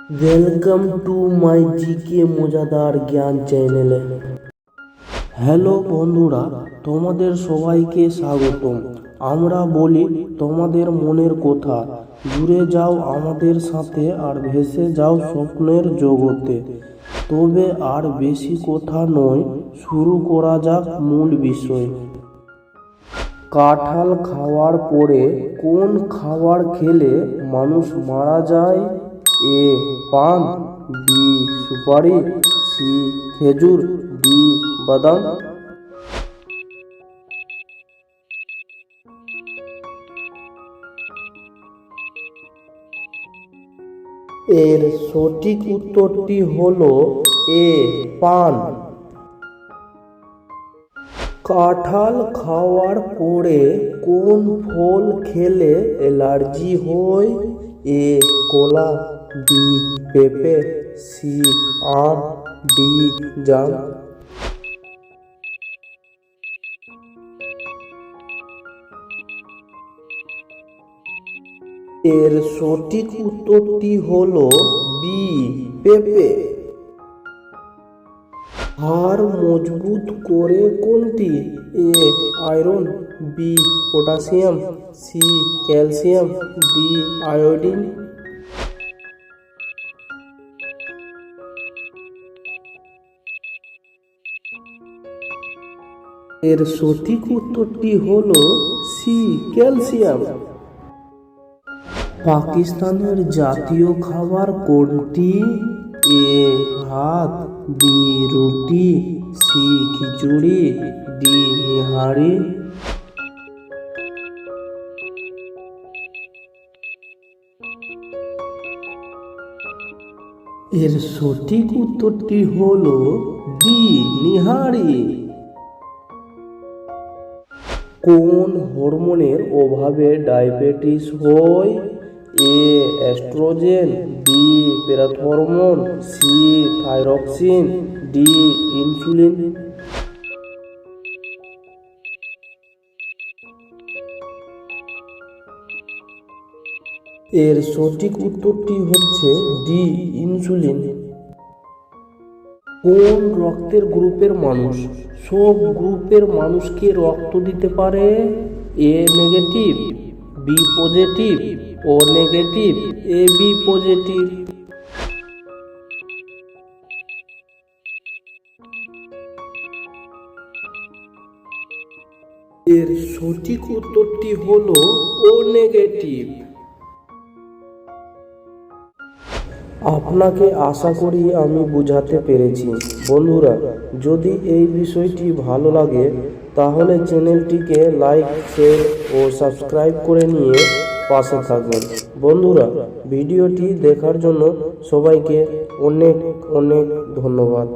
Welcome to my GK মজাদার জ্ঞান চ্যানেলে। হ্যালো বন্ধুরা, তোমাদের সবাইকে স্বাগতম। আমরা বলি তোমাদের মনের কথা, জুড়ে যাও আমাদের সাথে আর ভেসে যাও স্বপ্নের জগতে। তবে আর বেশি কথা নয়, শুরু করা যাক মূল বিষয়। কাঁঠাল খাওয়ার পরে কোন খাবার খেলে মানুষ মারা যায়? এ পান, বি সুপারি, সি খেজুর, ডি বাদাম। এর সঠিক উত্তরটি হলো এ পান। কাঁঠাল খাওয়ার পরে কোন ফল খেলে অ্যালার্জি হয়? এ কলা, বি পেঁপে, সি আম, ডি জাম। এর সঠিক উত্তরটি হলো বি পেঁপে। হাড় মজবুত করে কোনটি? A iron, B potassium, C calcium, D iodine. এর সঠিক উত্তরটি হলো সি ক্যালসিয়াম। পাকিস্তানের জাতীয় খাবার কোনটি? এ ভাত, বি রুটি, সি খিচুড়ি, ডি নিহারি। এর সঠিক উত্তরটি হলো ডি নিহারি। কোন হরমোনের অভাবে ডায়াবেটিস হয়? A estrogen, B parathormone, C thyroxine, D insulin. এর সঠিক উত্তরটি হচ্ছে ডি ইনসুলিন। কোন রক্তের গ্রুপের মানুষ সব গ্রুপের মানুষকে রক্ত দিতে পারে? এ negative, B positive, O negative, A B positive. এর সঠিক উত্তরটি হলো ও নেগেটিভ। আপনাকে আশা করি আমি বুঝাতে পেরেছি। বন্ধুরা, যদি এই বিষয়টি ভালো লাগে তাহলে চ্যানেলটিকে লাইক, শেয়ার ও সাবস্ক্রাইব করে নিয়ে পাশে থাকবেন। বন্ধুরা, ভিডিওটি দেখার জন্য সবাইকে অনেক অনেক ধন্যবাদ।